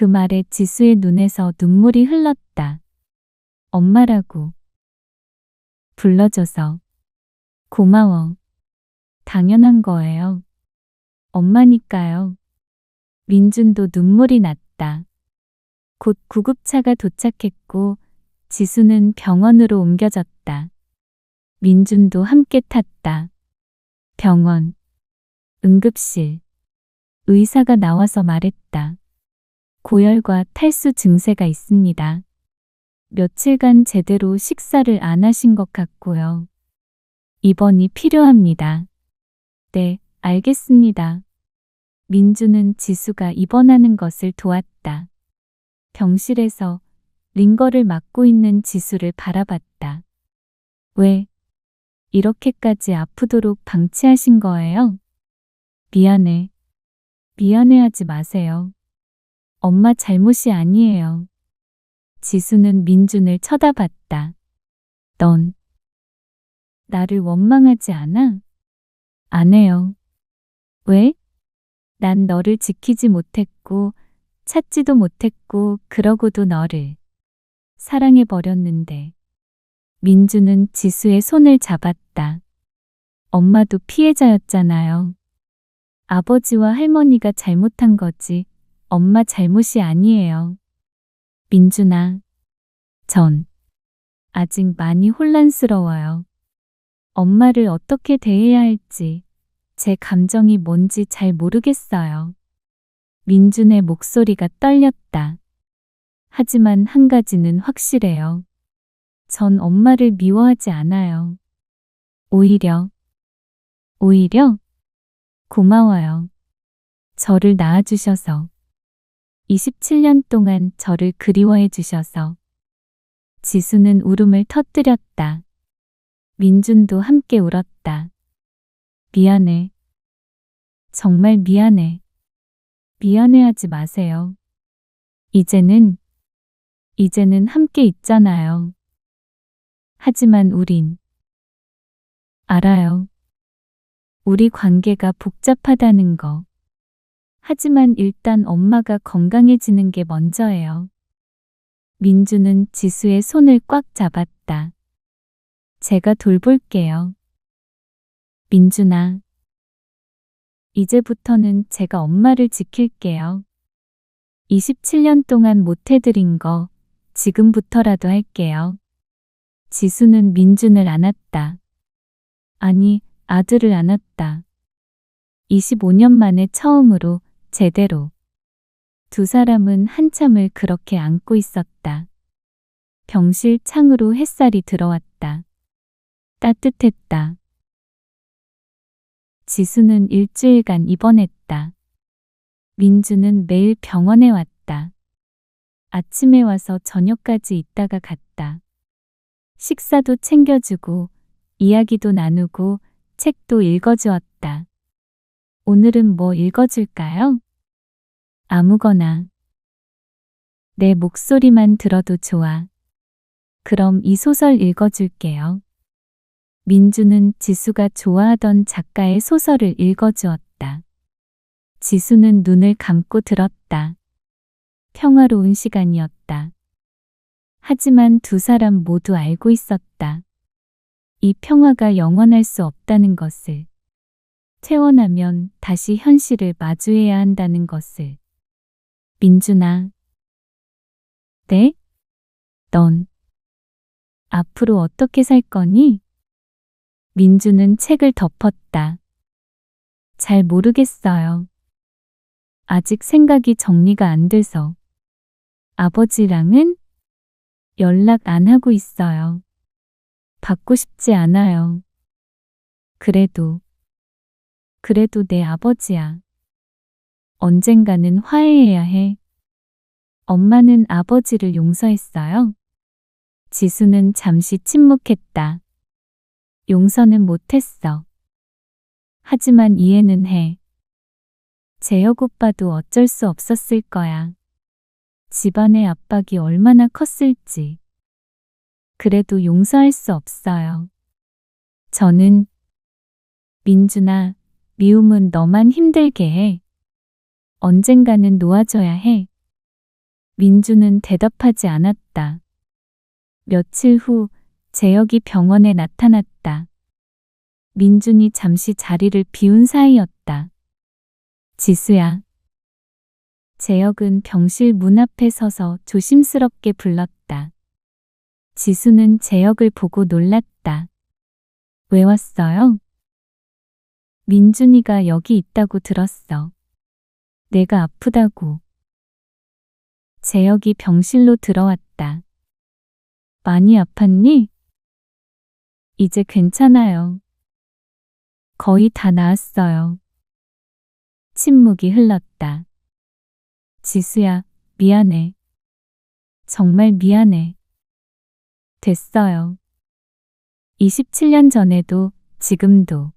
그 말에 지수의 눈에서 눈물이 흘렀다. 엄마라고 불러줘서 고마워. 당연한 거예요. 엄마니까요. 민준도 눈물이 났다. 곧 구급차가 도착했고 지수는 병원으로 옮겨졌다. 민준도 함께 탔다. 병원, 응급실. 의사가 나와서 말했다. 고열과 탈수 증세가 있습니다. 며칠간 제대로 식사를 안 하신 것 같고요. 입원이 필요합니다. 네, 알겠습니다. 민주는 지수가 입원하는 것을 도왔다. 병실에서 링거를 맞고 있는 지수를 바라봤다. 왜 이렇게까지 아프도록 방치하신 거예요? 미안해. 미안해하지 마세요. 엄마 잘못이 아니에요. 지수는 민준을 쳐다봤다. 넌 나를 원망하지 않아? 안 해요. 왜? 난 너를 지키지 못했고 찾지도 못했고 그러고도 너를 사랑해버렸는데. 민주는 지수의 손을 잡았다. 엄마도 피해자였잖아요. 아버지와 할머니가 잘못한 거지 엄마 잘못이 아니에요. 민준아, 전 아직 많이 혼란스러워요. 엄마를 어떻게 대해야 할지 제 감정이 뭔지 잘 모르겠어요. 민준의 목소리가 떨렸다. 하지만 한 가지는 확실해요. 전 엄마를 미워하지 않아요. 오히려 고마워요. 저를 낳아주셔서 27년 동안 저를 그리워해 주셔서. 지수는 울음을 터뜨렸다. 민준도 함께 울었다. 미안해. 정말 미안해. 미안해하지 마세요. 이제는 함께 있잖아요. 하지만 우린 알아요. 우리 관계가 복잡하다는 거. 하지만 일단 엄마가 건강해지는 게 먼저예요. 민주는 지수의 손을 꽉 잡았다. 제가 돌볼게요. 민준아, 이제부터는 제가 엄마를 지킬게요. 27년 동안 못해드린 거 지금부터라도 할게요. 지수는 민준을 안았다. 아니, 아들을 안았다. 25년 만에 처음으로 제대로. 두 사람은 한참을 그렇게 안고 있었다. 병실 창으로 햇살이 들어왔다. 따뜻했다. 지수는 일주일간 입원했다. 민주는 매일 병원에 왔다. 아침에 와서 저녁까지 있다가 갔다. 식사도 챙겨주고 이야기도 나누고 책도 읽어주었다. 오늘은 뭐 읽어줄까요? 아무거나. 내 목소리만 들어도 좋아. 그럼 이 소설 읽어줄게요. 민주는 지수가 좋아하던 작가의 소설을 읽어주었다. 지수는 눈을 감고 들었다. 평화로운 시간이었다. 하지만 두 사람 모두 알고 있었다. 이 평화가 영원할 수 없다는 것을. 퇴원하면 다시 현실을 마주해야 한다는 것을. 민준아. 네? 넌 앞으로 어떻게 살 거니? 민주는 책을 덮었다. 잘 모르겠어요. 아직 생각이 정리가 안 돼서. 아버지랑은 연락 안 하고 있어요. 받고 싶지 않아요. 그래도 내 아버지야. 언젠가는 화해해야 해. 엄마는 아버지를 용서했어요? 지수는 잠시 침묵했다. 용서는 못했어. 하지만 이해는 해. 재혁 오빠도 어쩔 수 없었을 거야. 집안의 압박이 얼마나 컸을지. 그래도 용서할 수 없어요. 저는 민준아, 미움은 너만 힘들게 해. 언젠가는 놓아줘야 해. 민주는 대답하지 않았다. 며칠 후 재혁이 병원에 나타났다. 민준이 잠시 자리를 비운 사이였다. 지수야. 재혁은 병실 문 앞에 서서 조심스럽게 불렀다. 지수는 재혁을 보고 놀랐다. 왜 왔어요? 민준이가 여기 있다고 들었어. 내가 아프다고. 재혁이 병실로 들어왔다. 많이 아팠니? 이제 괜찮아요. 거의 다 나았어요. 침묵이 흘렀다. 지수야, 미안해. 정말 미안해. 됐어요. 27년 전에도, 지금도.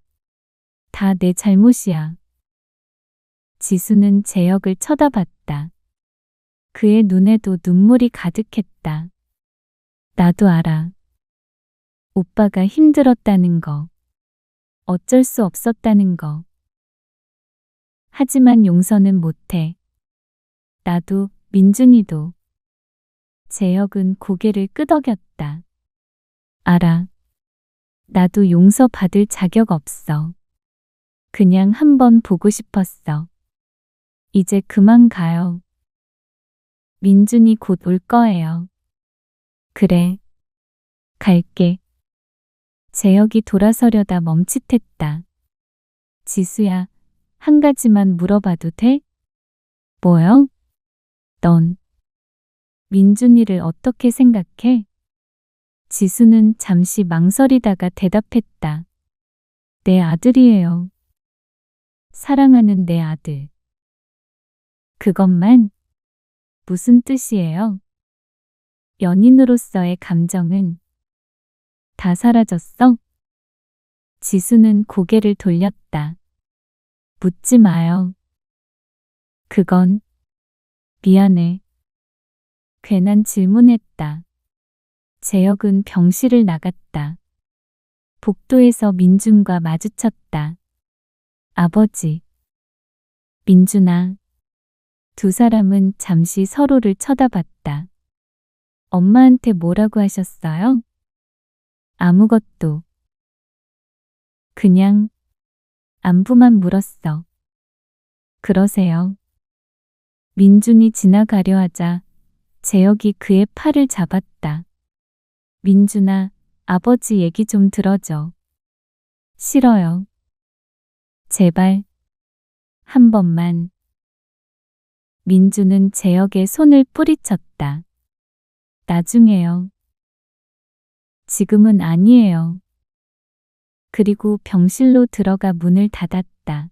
다 내 잘못이야. 지수는 재혁을 쳐다봤다. 그의 눈에도 눈물이 가득했다. 나도 알아. 오빠가 힘들었다는 거. 어쩔 수 없었다는 거. 하지만 용서는 못해. 나도, 민준이도. 재혁은 고개를 끄덕였다. 알아. 나도 용서받을 자격 없어. 그냥 한번 보고 싶었어. 이제 그만 가요. 민준이 곧 올 거예요. 그래. 갈게. 재혁이 돌아서려다 멈칫했다. 지수야, 한 가지만 물어봐도 돼? 뭐요? 넌 민준이를 어떻게 생각해? 지수는 잠시 망설이다가 대답했다. 내 아들이에요. 사랑하는 내 아들. 그것만? 무슨 뜻이에요? 연인으로서의 감정은 다 사라졌어? 지수는 고개를 돌렸다. 묻지 마요. 그건 미안해. 괜한 질문했다. 재혁은 병실을 나갔다. 복도에서 민준과 마주쳤다. 아버지. 민준아. 두 사람은 잠시 서로를 쳐다봤다. 엄마한테 뭐라고 하셨어요? 아무것도. 그냥 안부만 물었어. 그러세요. 민준이 지나가려 하자 재혁이 그의 팔을 잡았다. 민준아, 아버지 얘기 좀 들어줘. 싫어요. 제발. 한 번만. 민준은 재혁의 손을 뿌리쳤다. 나중에요. 지금은 아니에요. 그리고 병실로 들어가 문을 닫았다.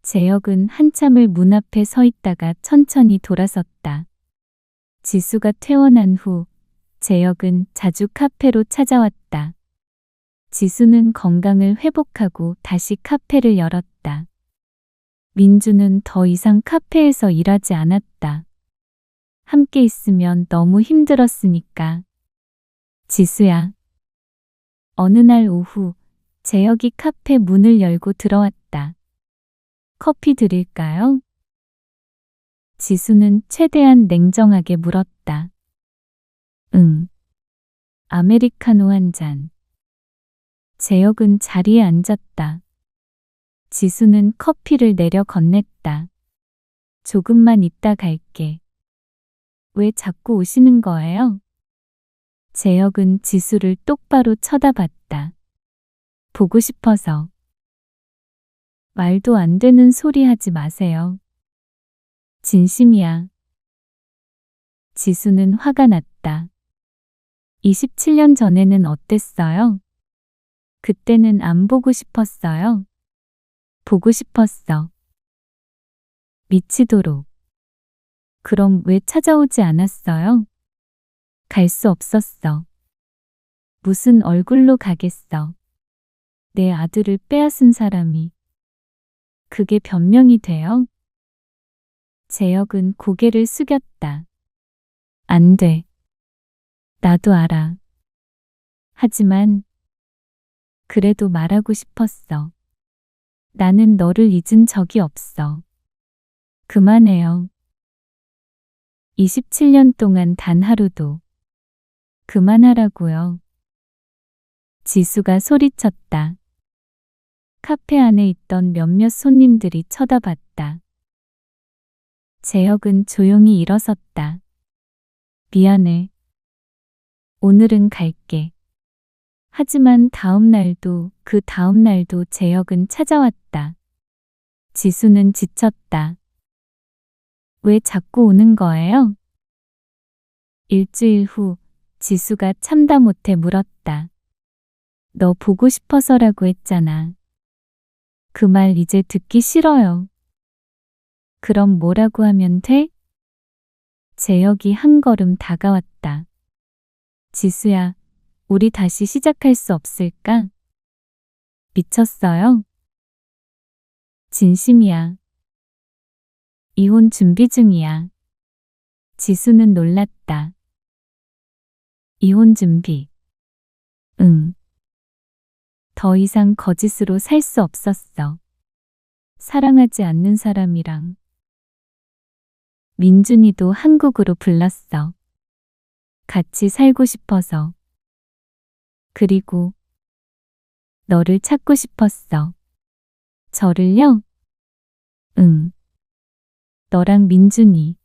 재혁은 한참을 문 앞에 서 있다가 천천히 돌아섰다. 지수가 퇴원한 후 재혁은 자주 카페로 찾아왔다. 지수는 건강을 회복하고 다시 카페를 열었다. 민주는 더 이상 카페에서 일하지 않았다. 함께 있으면 너무 힘들었으니까. 지수야. 어느 날 오후 재혁이 카페 문을 열고 들어왔다. 커피 드릴까요? 지수는 최대한 냉정하게 물었다. 응. 아메리카노 한 잔. 재혁은 자리에 앉았다. 지수는 커피를 내려 건넸다. 조금만 있다 갈게. 왜 자꾸 오시는 거예요? 재혁은 지수를 똑바로 쳐다봤다. 보고 싶어서. 말도 안 되는 소리 하지 마세요. 진심이야. 지수는 화가 났다. 27년 전에는 어땠어요? 그때는 안 보고 싶었어요. 보고 싶었어. 미치도록. 그럼 왜 찾아오지 않았어요? 갈 수 없었어. 무슨 얼굴로 가겠어. 내 아들을 빼앗은 사람이. 그게 변명이 돼요? 재혁은 고개를 숙였다. 안 돼. 나도 알아. 하지만 그래도 말하고 싶었어. 나는 너를 잊은 적이 없어. 그만해요. 27년 동안 단 하루도. 그만하라고요. 지수가 소리쳤다. 카페 안에 있던 몇몇 손님들이 쳐다봤다. 재혁은 조용히 일어섰다. 미안해. 오늘은 갈게. 하지만 다음 날도 그 다음 날도 재혁은 찾아왔다. 지수는 지쳤다. 왜 자꾸 오는 거예요? 일주일 후 지수가 참다 못해 물었다. 너 보고 싶어서라고 했잖아. 그 말 이제 듣기 싫어요. 그럼 뭐라고 하면 돼? 재혁이 한 걸음 다가왔다. 지수야, 우리 다시 시작할 수 없을까? 미쳤어요? 진심이야. 이혼 준비 중이야. 지수는 놀랐다. 이혼 준비. 응. 더 이상 거짓으로 살 수 없었어. 사랑하지 않는 사람이랑. 민준이도 한국으로 불렀어. 같이 살고 싶어서. 그리고 너를 찾고 싶었어. 저를요? 응. 너랑 민준이.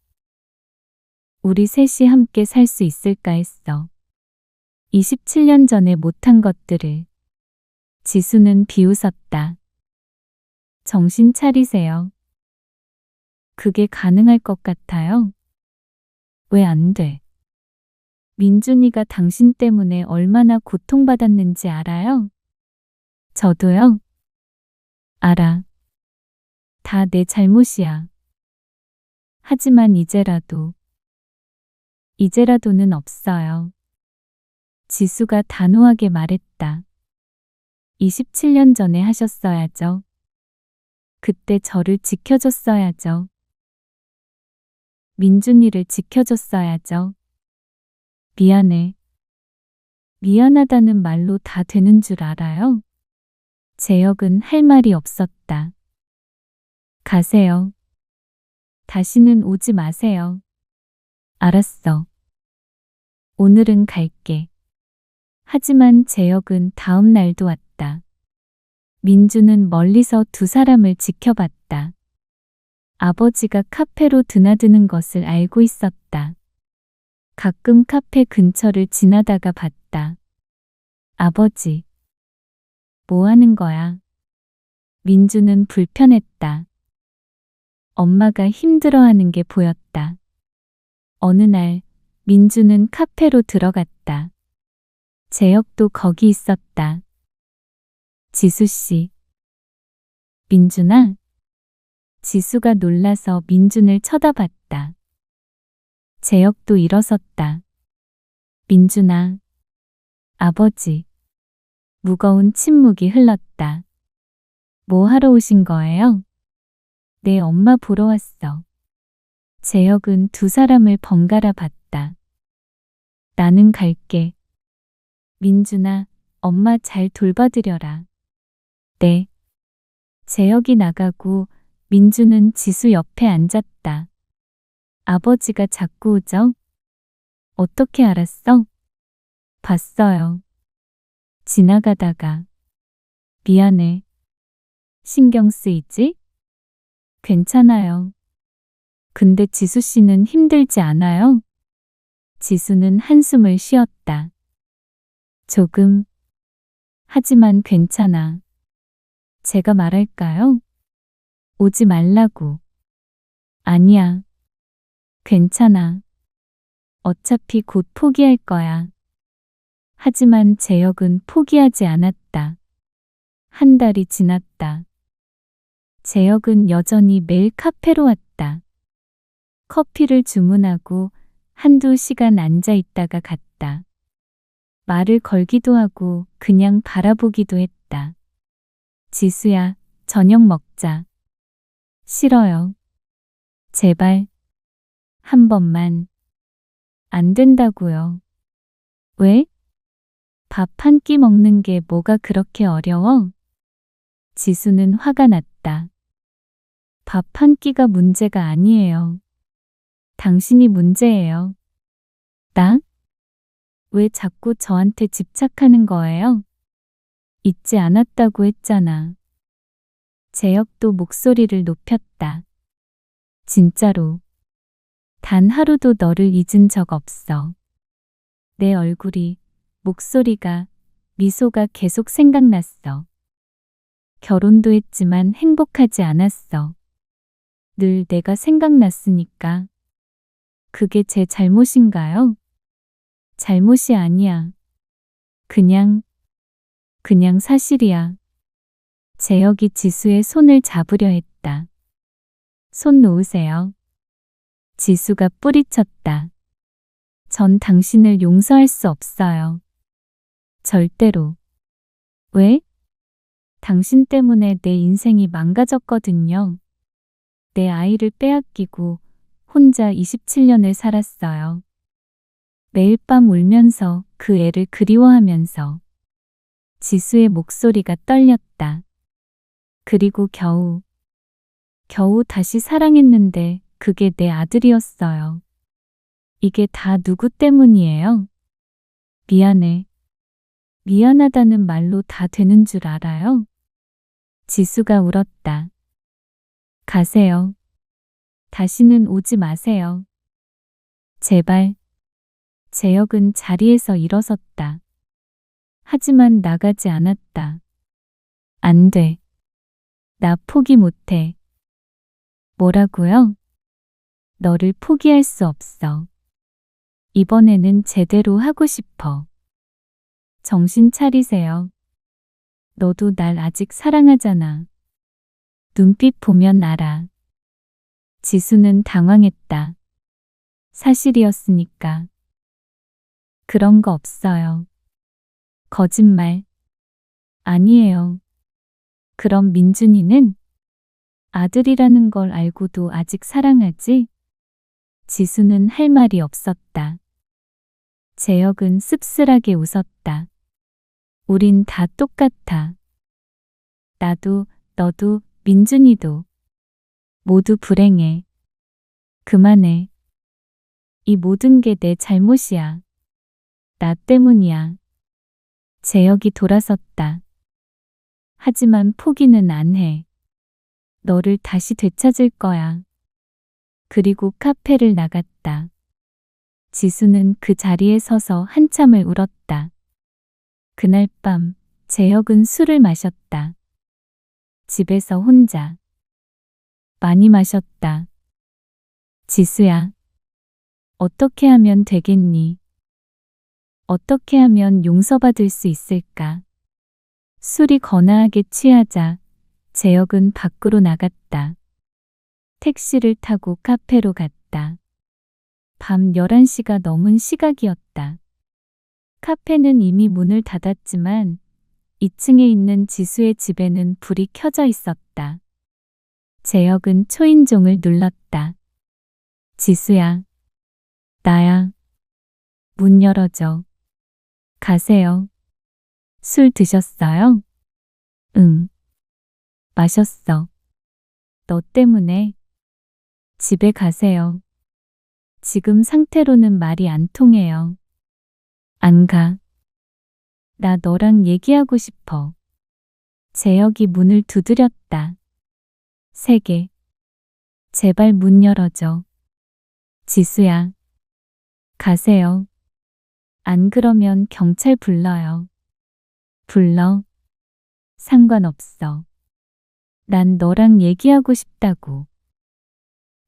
우리 셋이 함께 살 수 있을까 했어. 27년 전에 못한 것들을. 지수는 비웃었다. 정신 차리세요. 그게 가능할 것 같아요? 왜 안 돼? 민준이가 당신 때문에 얼마나 고통받았는지 알아요? 저도요. 알아. 다 내 잘못이야. 하지만 이제라도는 없어요. 지수가 단호하게 말했다. 27년 전에 하셨어야죠. 그때 저를 지켜줬어야죠. 민준이를 지켜줬어야죠. 미안해. 미안하다는 말로 다 되는 줄 알아요? 재혁은 할 말이 없었다. 가세요. 다시는 오지 마세요. 알았어. 오늘은 갈게. 하지만 재혁은 다음 날도 왔다. 민주는 멀리서 두 사람을 지켜봤다. 아버지가 카페로 드나드는 것을 알고 있었다. 가끔 카페 근처를 지나다가 봤다. 아버지, 뭐 하는 거야? 민주는 불편했다. 엄마가 힘들어하는 게 보였다. 어느 날 민주는 카페로 들어갔다. 재혁도 거기 있었다. 지수씨. 민준아? 지수가 놀라서 민준을 쳐다봤다. 재혁도 일어섰다. 민준아. 아버지. 무거운 침묵이 흘렀다. 뭐 하러 오신 거예요? 내 엄마 보러 왔어. 재혁은 두 사람을 번갈아 봤다. 나는 갈게. 민준아, 엄마 잘 돌봐드려라. 네. 재혁이 나가고 민주는 지수 옆에 앉았다. 아버지가 자꾸 오죠? 어떻게 알았어? 봤어요. 지나가다가. 미안해. 신경 쓰이지? 괜찮아요. 근데 지수 씨는 힘들지 않아요? 지수는 한숨을 쉬었다. 조금. 하지만 괜찮아. 제가 말할까요? 오지 말라고. 아니야. 괜찮아. 어차피 곧 포기할 거야. 하지만 재혁은 포기하지 않았다. 한 달이 지났다. 재혁은 여전히 매일 카페로 왔다. 커피를 주문하고 한두 시간 앉아 있다가 갔다. 말을 걸기도 하고 그냥 바라보기도 했다. 지수야, 저녁 먹자. 싫어요. 제발. 한 번만. 안 된다고요. 왜? 밥 한 끼 먹는 게 뭐가 그렇게 어려워? 지수는 화가 났다. 밥 한 끼가 문제가 아니에요. 당신이 문제예요. 나? 왜 자꾸 저한테 집착하는 거예요? 잊지 않았다고 했잖아. 재혁도 목소리를 높였다. 진짜로. 단 하루도 너를 잊은 적 없어. 내 얼굴이, 목소리가, 미소가 계속 생각났어. 결혼도 했지만 행복하지 않았어. 늘 내가 생각났으니까. 그게 제 잘못인가요? 잘못이 아니야. 그냥 사실이야. 재혁이 지수의 손을 잡으려 했다. 손 놓으세요. 지수가 뿌리쳤다. 전 당신을 용서할 수 없어요. 절대로. 왜? 당신 때문에 내 인생이 망가졌거든요. 내 아이를 빼앗기고 혼자 27년을 살았어요. 매일 밤 울면서 그 애를 그리워하면서. 지수의 목소리가 떨렸다. 그리고 겨우 다시 사랑했는데 그게 내 아들이었어요. 이게 다 누구 때문이에요? 미안해. 미안하다는 말로 다 되는 줄 알아요? 지수가 울었다. 가세요. 다시는 오지 마세요. 제발. 재혁은 자리에서 일어섰다. 하지만 나가지 않았다. 안 돼. 나 포기 못해. 뭐라고요? 너를 포기할 수 없어. 이번에는 제대로 하고 싶어. 정신 차리세요. 너도 날 아직 사랑하잖아. 눈빛 보면 알아. 지수는 당황했다. 사실이었으니까. 그런 거 없어요. 거짓말. 아니에요. 그럼 민준이는? 아들이라는 걸 알고도 아직 사랑하지? 지수는 할 말이 없었다. 재혁은 씁쓸하게 웃었다. 우린 다 똑같아. 나도, 너도, 민준이도. 모두 불행해. 그만해. 이 모든 게 내 잘못이야. 나 때문이야. 재혁이 돌아섰다. 하지만 포기는 안 해. 너를 다시 되찾을 거야. 그리고 카페를 나갔다. 지수는 그 자리에 서서 한참을 울었다. 그날 밤 재혁은 술을 마셨다. 집에서 혼자. 많이 마셨다. 지수야. 어떻게 하면 되겠니? 어떻게 하면 용서받을 수 있을까? 술이 거나하게 취하자 재혁은 밖으로 나갔다. 택시를 타고 카페로 갔다. 밤 11시가 넘은 시각이었다. 카페는 이미 문을 닫았지만 2층에 있는 지수의 집에는 불이 켜져 있었다. 재혁은 초인종을 눌렀다. 지수야. 나야. 문 열어줘. 가세요. 술 드셨어요? 응. 마셨어. 너 때문에. 집에 가세요. 지금 상태로는 말이 안 통해요. 안 가. 나 너랑 얘기하고 싶어. 재혁이 문을 두드렸다. 3개. 제발 문 열어줘. 지수야. 가세요. 안 그러면 경찰 불러요. 불러. 상관없어. 난 너랑 얘기하고 싶다고.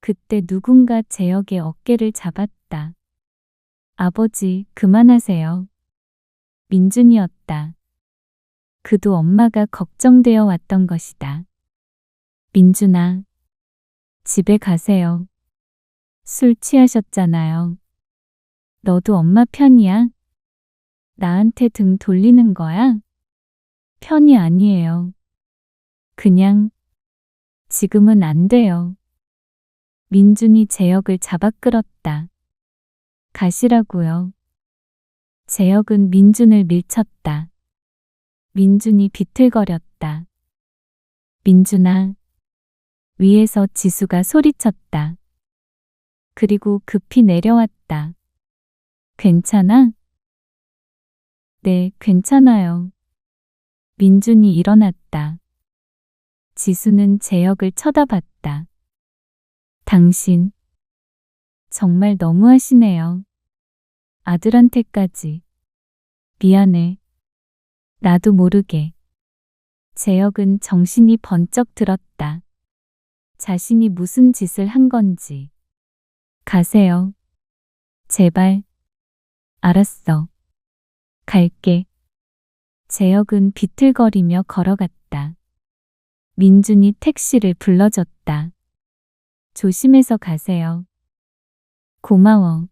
그때 누군가 재혁의 어깨를 잡았다. 아버지, 그만하세요. 민준이었다. 그도 엄마가 걱정되어 왔던 것이다. 민준아, 집에 가세요. 술 취하셨잖아요. 너도 엄마 편이야? 나한테 등 돌리는 거야? 편이 아니에요. 그냥, 지금은 안 돼요. 민준이 재혁을 잡아 끌었다. 가시라고요. 재혁은 민준을 밀쳤다. 민준이 비틀거렸다. 민준아. 위에서 지수가 소리쳤다. 그리고 급히 내려왔다. 괜찮아? 네, 괜찮아요. 민준이 일어났다. 지수는 재혁을 쳐다봤다. 당신, 정말 너무하시네요. 아들한테까지. 미안해. 나도 모르게. 재혁은 정신이 번쩍 들었다. 자신이 무슨 짓을 한 건지. 가세요. 제발. 알았어. 갈게. 재혁은 비틀거리며 걸어갔다. 민준이 택시를 불러줬다. 조심해서 가세요. 고마워.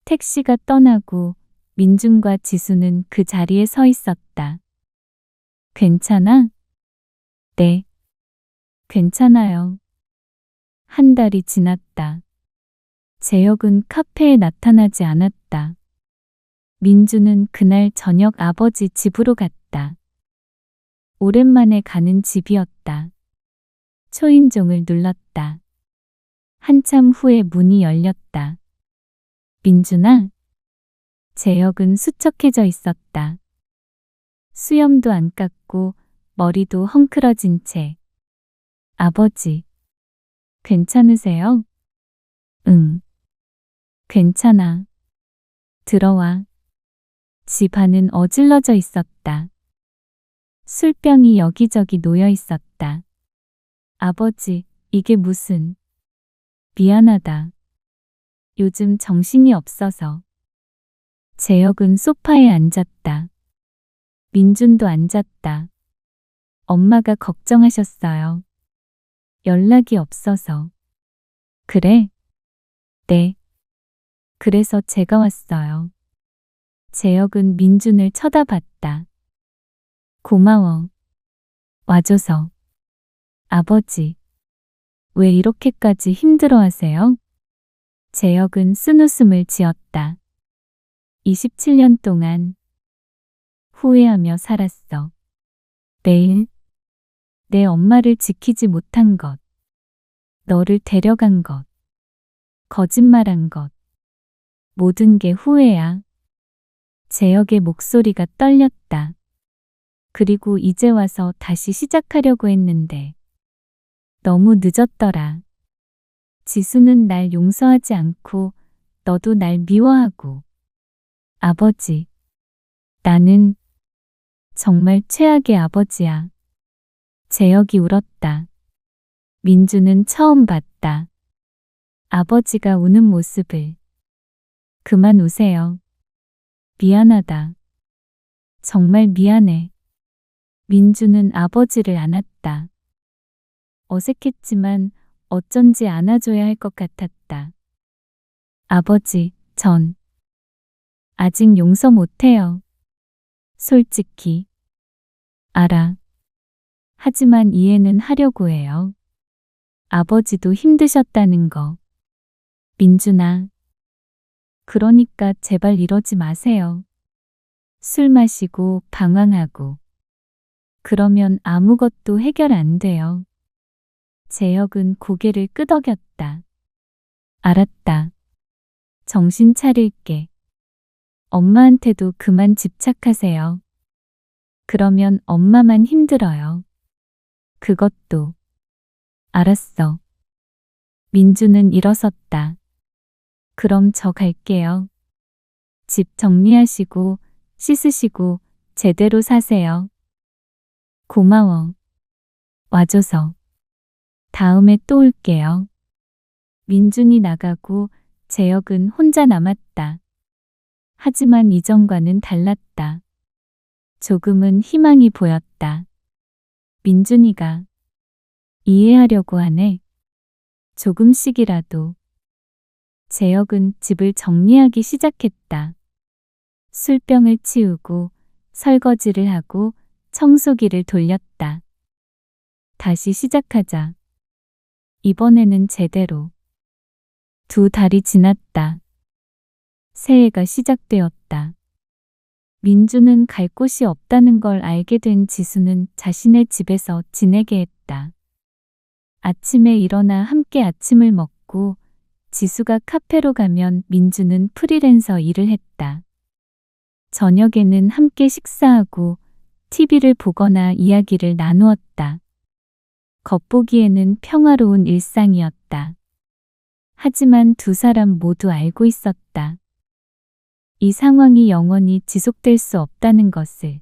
택시가 떠나고 민준과 지수는 그 자리에 서 있었다. 괜찮아? 네. 괜찮아요. 한 달이 지났다. 재혁은 카페에 나타나지 않았다. 민준은 그날 저녁 아버지 집으로 갔다. 오랜만에 가는 집이었다. 초인종을 눌렀다. 한참 후에 문이 열렸다. 민준아? 재혁은 수척해져 있었다. 수염도 안 깎고 머리도 헝클어진 채. 아버지, 괜찮으세요? 응. 괜찮아. 들어와. 집 안은 어질러져 있었다. 술병이 여기저기 놓여 있었다. 아버지, 이게 무슨... 미안하다. 요즘 정신이 없어서. 재혁은 소파에 앉았다. 민준도 앉았다. 엄마가 걱정하셨어요. 연락이 없어서. 그래? 네. 그래서 제가 왔어요. 재혁은 민준을 쳐다봤다. 고마워. 와줘서. 아버지, 왜 이렇게까지 힘들어하세요? 재혁은 쓴웃음을 지었다. 27년 동안 후회하며 살았어. 매일 내 엄마를 지키지 못한 것, 너를 데려간 것, 거짓말한 것, 모든 게 후회야. 재혁의 목소리가 떨렸다. 그리고 이제 와서 다시 시작하려고 했는데 너무 늦었더라. 지수는 날 용서하지 않고 너도 날 미워하고. 아버지, 나는 정말 최악의 아버지야. 재혁이 울었다. 민주는 처음 봤다. 아버지가 우는 모습을. 그만 우세요. 미안하다. 정말 미안해. 민주는 아버지를 안았다. 어색했지만 어쩐지 안아줘야 할 것 같았다. 아버지, 전 아직 용서 못해요. 솔직히. 알아. 하지만 이해는 하려고 해요. 아버지도 힘드셨다는 거. 민준아. 그러니까 제발 이러지 마세요. 술 마시고 방황하고. 그러면 아무것도 해결 안 돼요. 재혁은 고개를 끄덕였다. 알았다. 정신 차릴게. 엄마한테도 그만 집착하세요. 그러면 엄마만 힘들어요. 그것도. 알았어. 민주는 일어섰다. 그럼 저 갈게요. 집 정리하시고 씻으시고 제대로 사세요. 고마워. 와줘서. 다음에 또 올게요. 민준이 나가고 재혁은 혼자 남았다. 하지만 이전과는 달랐다. 조금은 희망이 보였다. 민준이가 이해하려고 하네. 조금씩이라도. 재혁은 집을 정리하기 시작했다. 술병을 치우고 설거지를 하고 청소기를 돌렸다. 다시 시작하자. 이번에는 제대로. 2달이 지났다. 새해가 시작되었다. 민주는 갈 곳이 없다는 걸 알게 된 지수는 자신의 집에서 지내게 했다. 아침에 일어나 함께 아침을 먹고 지수가 카페로 가면 민주는 프리랜서 일을 했다. 저녁에는 함께 식사하고 TV를 보거나 이야기를 나누었다. 겉보기에는 평화로운 일상이었다. 하지만 두 사람 모두 알고 있었다. 이 상황이 영원히 지속될 수 없다는 것을.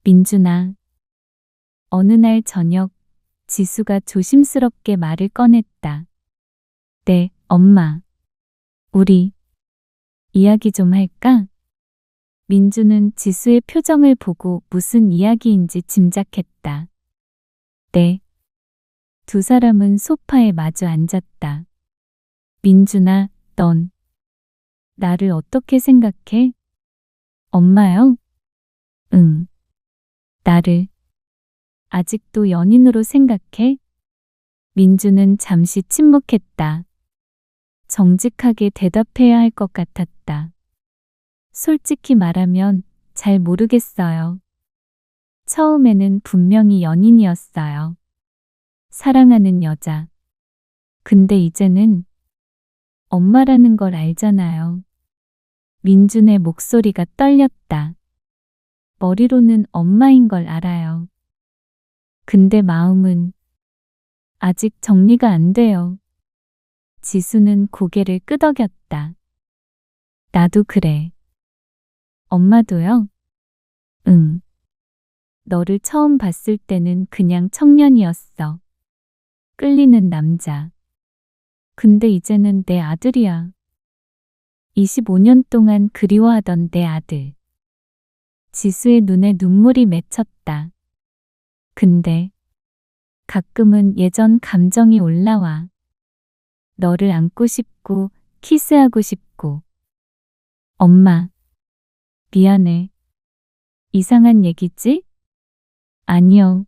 민준아. 어느 날 저녁, 지수가 조심스럽게 말을 꺼냈다. 네, 엄마. 우리 이야기 좀 할까? 민주는 지수의 표정을 보고 무슨 이야기인지 짐작했다. 네. 두 사람은 소파에 마주 앉았다. 민준아, 넌 나를 어떻게 생각해? 엄마요? 응. 나를 아직도 연인으로 생각해? 민주는 잠시 침묵했다. 정직하게 대답해야 할 것 같았다. 솔직히 말하면 잘 모르겠어요. 처음에는 분명히 연인이었어요. 사랑하는 여자. 근데 이제는 엄마라는 걸 알잖아요. 민준의 목소리가 떨렸다. 머리로는 엄마인 걸 알아요. 근데 마음은 아직 정리가 안 돼요. 지수는 고개를 끄덕였다. 나도 그래. 엄마도요? 응. 너를 처음 봤을 때는 그냥 청년이었어. 끌리는 남자. 근데 이제는 내 아들이야. 25년 동안 그리워하던 내 아들. 지수의 눈에 눈물이 맺혔다. 근데 가끔은 예전 감정이 올라와. 너를 안고 싶고 키스하고 싶고. 엄마. 미안해. 이상한 얘기지? 아니요.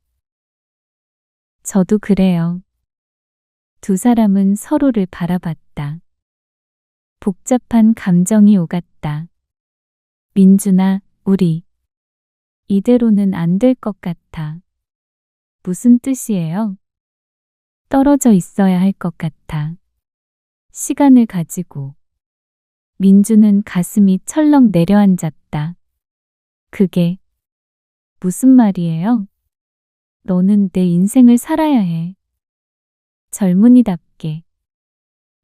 저도 그래요. 두 사람은 서로를 바라봤다. 복잡한 감정이 오갔다. 민준아, 우리 이대로는 안 될 것 같아. 무슨 뜻이에요? 떨어져 있어야 할 것 같아. 시간을 가지고. 민주는 가슴이 철렁 내려앉았다. 그게 무슨 말이에요? 너는 내 인생을 살아야 해. 젊은이답게.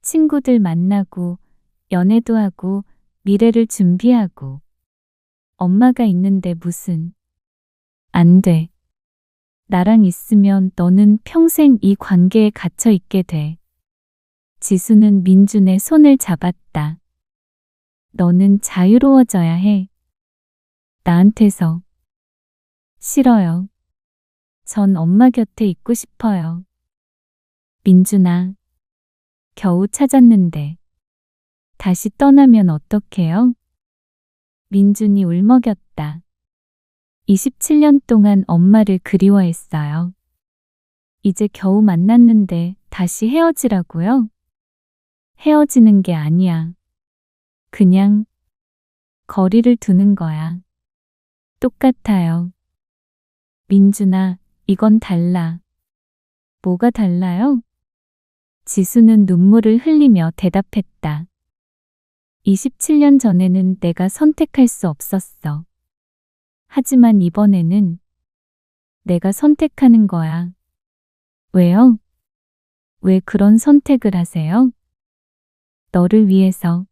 친구들 만나고, 연애도 하고, 미래를 준비하고. 엄마가 있는데 무슨. 안 돼. 나랑 있으면 너는 평생 이 관계에 갇혀 있게 돼. 지수는 민준의 손을 잡았다. 너는 자유로워져야 해. 나한테서. 싫어요. 전 엄마 곁에 있고 싶어요. 민준아. 겨우 찾았는데. 다시 떠나면 어떡해요? 민준이 울먹였다. 27년 동안 엄마를 그리워했어요. 이제 겨우 만났는데 다시 헤어지라고요? 헤어지는 게 아니야. 그냥 거리를 두는 거야. 똑같아요. 민준아, 이건 달라. 뭐가 달라요? 지수는 눈물을 흘리며 대답했다. 27년 전에는 내가 선택할 수 없었어. 하지만 이번에는 내가 선택하는 거야. 왜요? 왜 그런 선택을 하세요? 너를 위해서.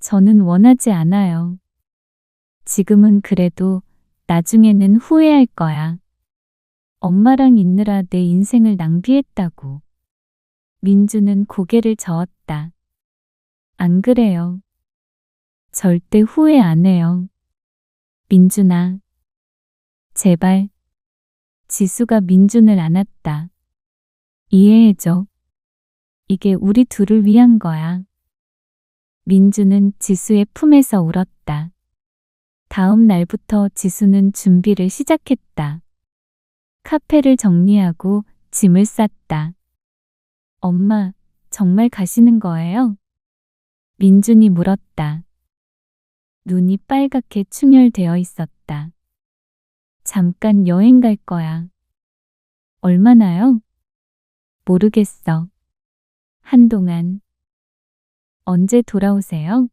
저는 원하지 않아요. 지금은 그래도 나중에는 후회할 거야. 엄마랑 있느라 내 인생을 낭비했다고. 민주는 고개를 저었다. 안 그래요. 절대 후회 안 해요. 민준아. 제발. 지수가 민준을 안았다. 이해해줘. 이게 우리 둘을 위한 거야. 민주는 지수의 품에서 울었다. 다음 날부터 지수는 준비를 시작했다. 카페를 정리하고 짐을 쌌다. 엄마, 정말 가시는 거예요? 민준이 물었다. 눈이 빨갛게 충혈되어 있었다. 잠깐 여행 갈 거야. 얼마나요? 모르겠어. 한동안. 언제 돌아오세요?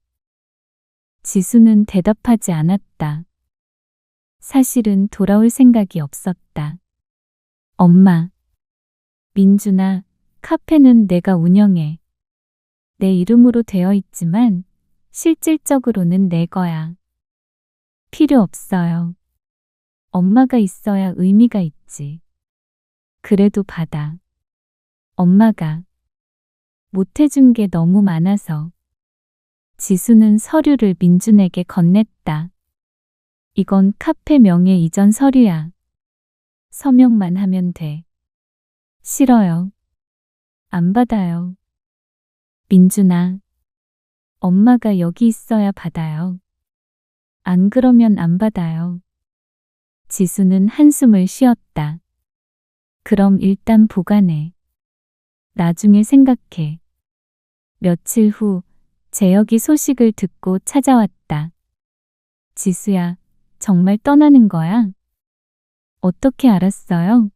지수는 대답하지 않았다. 사실은 돌아올 생각이 없었다. 엄마, 민준아, 카페는 내가 운영해. 내 이름으로 되어 있지만 실질적으로는 내 거야. 필요 없어요. 엄마가 있어야 의미가 있지. 그래도 받아. 엄마가 못해준 게 너무 많아서. 지수는 서류를 민준에게 건넸다. 이건 카페 명예 이전 서류야. 서명만 하면 돼. 싫어요. 안 받아요. 민준아, 엄마가 여기 있어야 받아요. 안 그러면 안 받아요. 지수는 한숨을 쉬었다. 그럼 일단 보관해. 나중에 생각해. 며칠 후 재혁이 소식을 듣고 찾아왔다. 지수야, 정말 떠나는 거야? 어떻게 알았어요?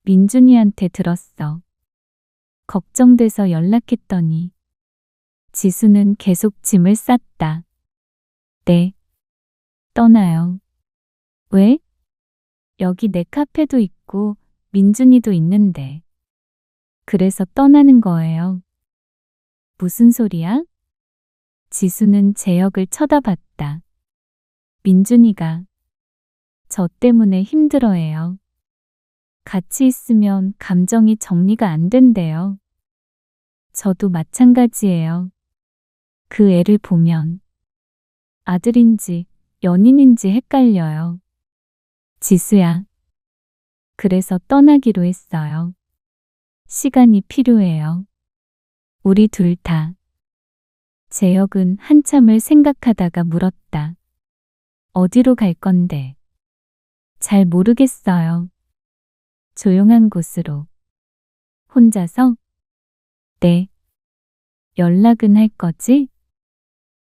민준이한테 들었어. 걱정돼서 연락했더니. 지수는 계속 짐을 쌌다. 네. 떠나요. 왜? 여기 내 카페도 있고 민준이도 있는데. 그래서 떠나는 거예요. 무슨 소리야? 지수는 재혁을 쳐다봤다. 민준이가 저 때문에 힘들어해요. 같이 있으면 감정이 정리가 안 된대요. 저도 마찬가지예요. 그 애를 보면 아들인지 연인인지 헷갈려요. 지수야. 그래서 떠나기로 했어요. 시간이 필요해요. 우리 둘 다. 재혁은 한참을 생각하다가 물었다. 어디로 갈 건데? 잘 모르겠어요. 조용한 곳으로. 혼자서? 네. 연락은 할 거지?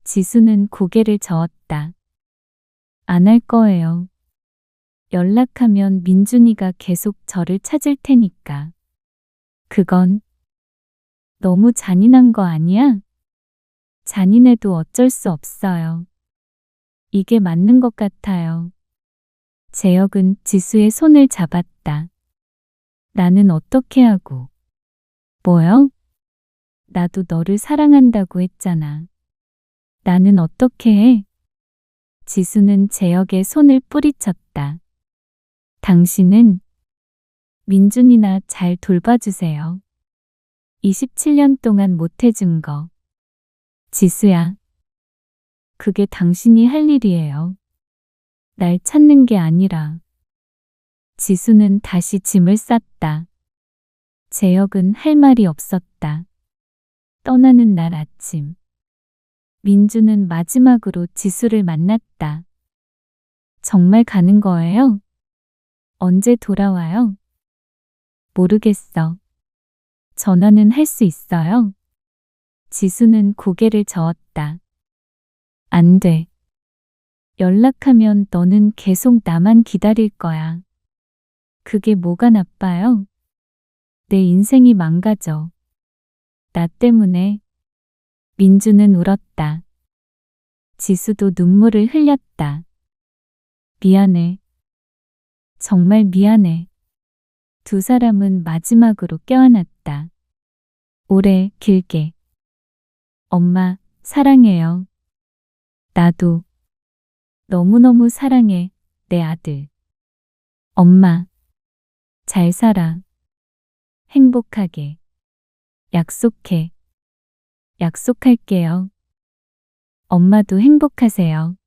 지수는 고개를 저었다. 안 할 거예요. 연락하면 민준이가 계속 저를 찾을 테니까. 그건 너무 잔인한 거 아니야? 잔인해도 어쩔 수 없어요. 이게 맞는 것 같아요. 재혁은 지수의 손을 잡았다. 나는 어떻게 하고. 뭐요? 나도 너를 사랑한다고 했잖아. 나는 어떻게 해? 지수는 재혁의 손을 뿌리쳤다. 당신은 민준이나 잘 돌봐주세요. 27년 동안 못해준 거. 지수야. 그게 당신이 할 일이에요. 날 찾는 게 아니라. 지수는 다시 짐을 쌌다. 재혁은 할 말이 없었다. 떠나는 날 아침. 민주는 마지막으로 지수를 만났다. 정말 가는 거예요? 언제 돌아와요? 모르겠어. 전화는 할 수 있어요? 지수는 고개를 저었다. 안 돼. 연락하면 너는 계속 나만 기다릴 거야. 그게 뭐가 나빠요? 내 인생이 망가져. 나 때문에. 민주는 울었다. 지수도 눈물을 흘렸다. 미안해. 정말 미안해. 두 사람은 마지막으로 껴안았다. 오래, 길게. 엄마, 사랑해요. 나도. 너무너무 사랑해, 내 아들. 엄마, 잘 살아. 행복하게. 약속해. 약속할게요. 엄마도 행복하세요.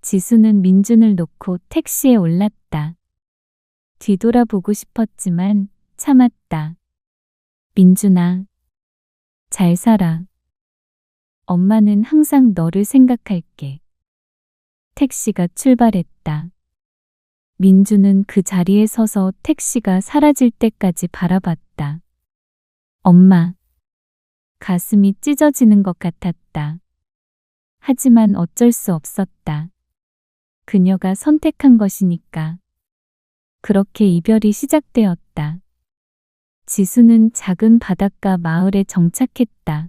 지수는 민준을 놓고 택시에 올랐다. 뒤돌아보고 싶었지만 참았다. 민준아, 잘 살아. 엄마는 항상 너를 생각할게. 택시가 출발했다. 민주는 그 자리에 서서 택시가 사라질 때까지 바라봤다. 엄마. 가슴이 찢어지는 것 같았다. 하지만 어쩔 수 없었다. 그녀가 선택한 것이니까. 그렇게 이별이 시작되었다. 지수는 작은 바닷가 마을에 정착했다.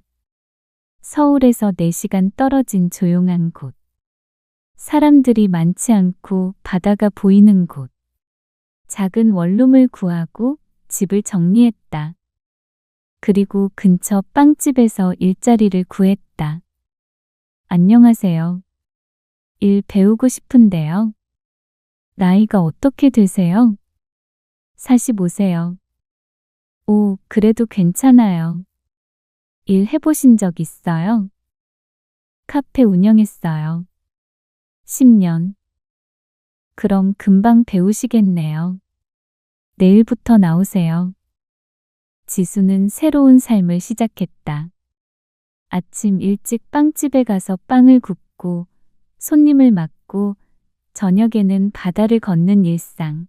서울에서 4시간 떨어진 조용한 곳. 사람들이 많지 않고 바다가 보이는 곳. 작은 원룸을 구하고 집을 정리했다. 그리고 근처 빵집에서 일자리를 구했다. 안녕하세요. 일 배우고 싶은데요. 나이가 어떻게 되세요? 45세요. 오, 그래도 괜찮아요. 일 해보신 적 있어요? 카페 운영했어요. 10년. 그럼 금방 배우시겠네요. 내일부터 나오세요. 지수는 새로운 삶을 시작했다. 아침 일찍 빵집에 가서 빵을 굽고 손님을 맞고 저녁에는 바다를 걷는 일상.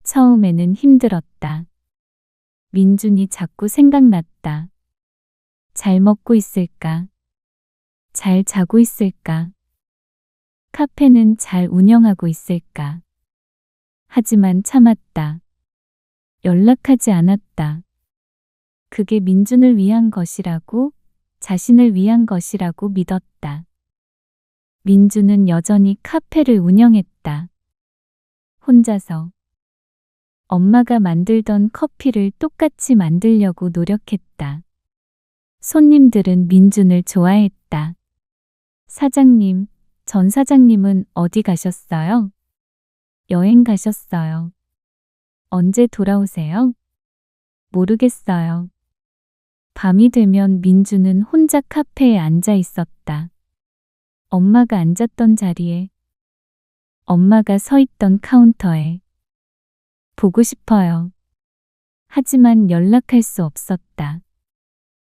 처음에는 힘들었다. 민준이 자꾸 생각났다. 잘 먹고 있을까? 잘 자고 있을까? 카페는 잘 운영하고 있을까? 하지만 참았다. 연락하지 않았다. 그게 민준을 위한 것이라고, 자신을 위한 것이라고 믿었다. 민준은 여전히 카페를 운영했다. 혼자서. 엄마가 만들던 커피를 똑같이 만들려고 노력했다. 손님들은 민준을 좋아했다. 사장님, 전 사장님은 어디 가셨어요? 여행 가셨어요. 언제 돌아오세요? 모르겠어요. 밤이 되면 민준은 혼자 카페에 앉아 있었다. 엄마가 앉았던 자리에, 엄마가 서 있던 카운터에. 보고 싶어요. 하지만 연락할 수 없었다.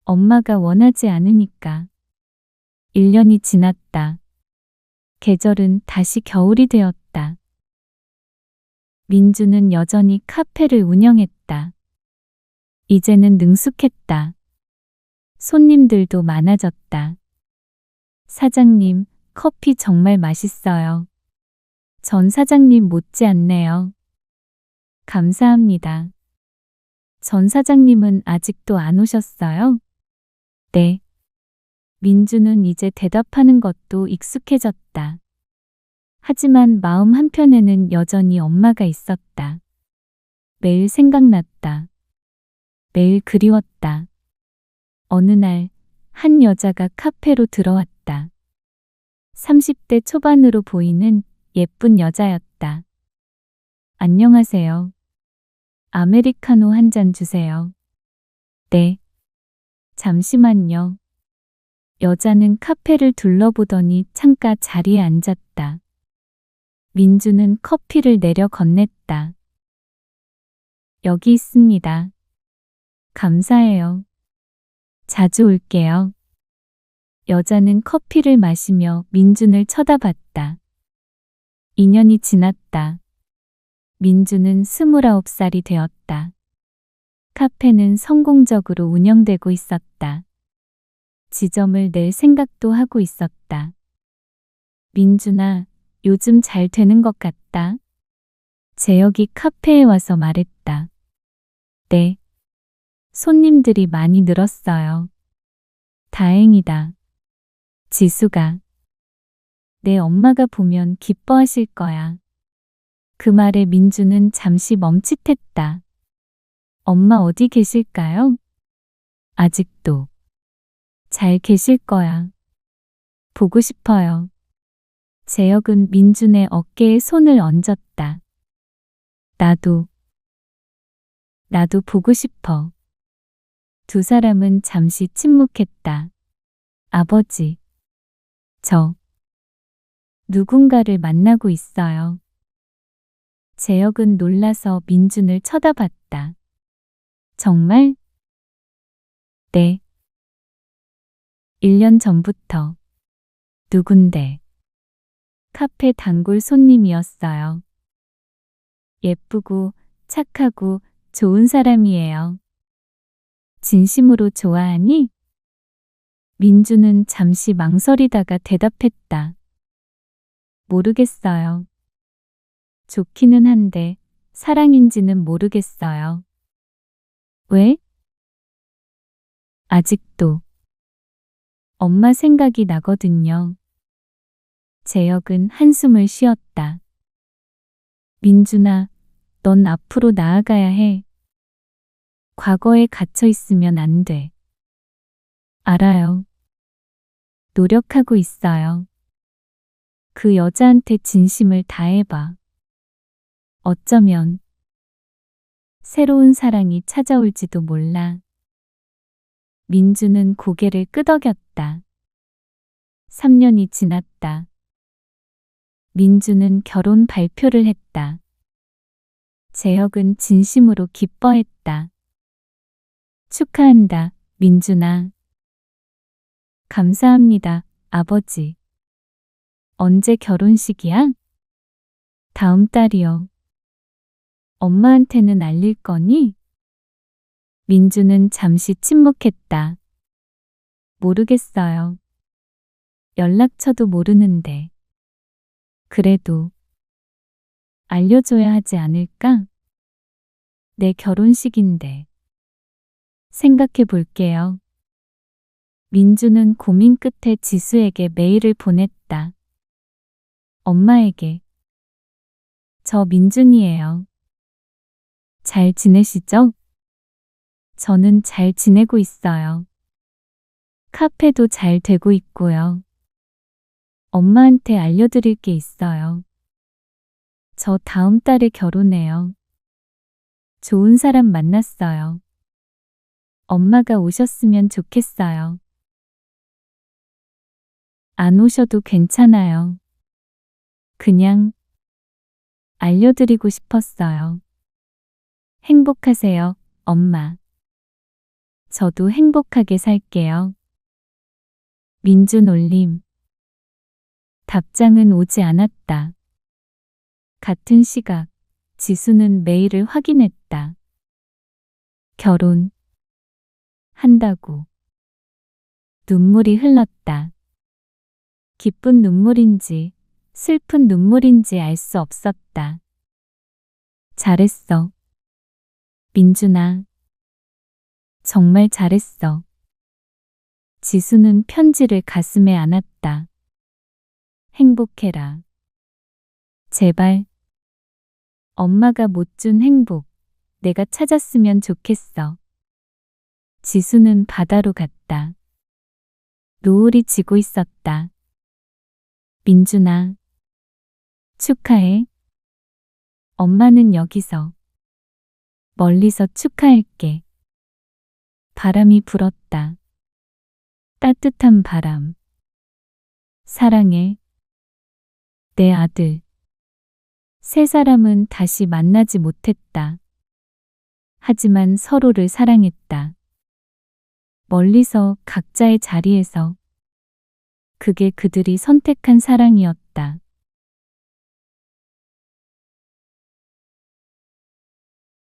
엄마가 원하지 않으니까. 1년이 지났다. 계절은 다시 겨울이 되었다. 민주는 여전히 카페를 운영했다. 이제는 능숙했다. 손님들도 많아졌다. 사장님, 커피 정말 맛있어요. 전 사장님 못지않네요. 감사합니다. 전 사장님은 아직도 안 오셨어요? 네. 민주는 이제 대답하는 것도 익숙해졌다. 하지만 마음 한편에는 여전히 엄마가 있었다. 매일 생각났다. 매일 그리웠다. 어느 날, 한 여자가 카페로 들어왔다. 30대 초반으로 보이는 예쁜 여자였다. 안녕하세요. 아메리카노 한 잔 주세요. 네. 잠시만요. 여자는 카페를 둘러보더니 창가 자리에 앉았다. 민주는 커피를 내려 건넸다. 여기 있습니다. 감사해요. 자주 올게요. 여자는 커피를 마시며 민준을 쳐다봤다. 2년이 지났다. 민주는 29살이 되었다. 카페는 성공적으로 운영되고 있었다. 지점을 낼 생각도 하고 있었다. 민준아, 요즘 잘 되는 것 같다. 재혁이 카페에 와서 말했다. 네. 손님들이 많이 늘었어요. 다행이다. 지수가. 내 엄마가 보면 기뻐하실 거야. 그 말에 민주는 잠시 멈칫했다. 엄마 어디 계실까요? 아직도. 잘 계실 거야. 보고 싶어요. 재혁은 민준의 어깨에 손을 얹었다. 나도 보고 싶어. 두 사람은 잠시 침묵했다. 아버지. 저. 누군가를 만나고 있어요. 재혁은 놀라서 민준을 쳐다봤다. 정말? 네. 1년 전부터. 누군데? 카페 단골 손님이었어요. 예쁘고 착하고 좋은 사람이에요. 진심으로 좋아하니? 민주는 잠시 망설이다가 대답했다. 모르겠어요. 좋기는 한데 사랑인지는 모르겠어요. 왜? 아직도. 엄마 생각이 나거든요. 재혁은 한숨을 쉬었다. 민준아, 넌 앞으로 나아가야 해. 과거에 갇혀 있으면 안 돼. 알아요. 노력하고 있어요. 그 여자한테 진심을 다해봐. 어쩌면 새로운 사랑이 찾아올지도 몰라. 민주는 고개를 끄덕였다. 3년이 지났다. 민주는 결혼 발표를 했다. 재혁은 진심으로 기뻐했다. 축하한다, 민준아. 감사합니다, 아버지. 언제 결혼식이야? 다음 달이요. 엄마한테는 알릴 거니? 민주는 잠시 침묵했다. 모르겠어요. 연락처도 모르는데. 그래도 알려줘야 하지 않을까? 내 결혼식인데. 생각해 볼게요. 민주는 고민 끝에 지수에게 메일을 보냈다. 엄마에게. 저 민준이에요. 잘 지내시죠? 저는 잘 지내고 있어요. 카페도 잘 되고 있고요. 엄마한테 알려드릴 게 있어요. 저 다음 달에 결혼해요. 좋은 사람 만났어요. 엄마가 오셨으면 좋겠어요. 안 오셔도 괜찮아요. 그냥 알려드리고 싶었어요. 행복하세요, 엄마. 저도 행복하게 살게요. 민준 올림. 답장은 오지 않았다. 같은 시각, 지수는 메일을 확인했다. 결혼 한다고. 눈물이 흘렀다. 기쁜 눈물인지 슬픈 눈물인지 알 수 없었다. 잘했어. 민준아. 정말 잘했어. 지수는 편지를 가슴에 안았다. 행복해라. 제발. 엄마가 못 준 행복, 내가 찾았으면 좋겠어. 지수는 바다로 갔다. 노을이 지고 있었다. 민준아. 축하해. 엄마는 여기서. 멀리서 축하할게. 바람이 불었다. 따뜻한 바람. 사랑해. 내 아들. 세 사람은 다시 만나지 못했다. 하지만 서로를 사랑했다. 멀리서 각자의 자리에서. 그게 그들이 선택한 사랑이었다.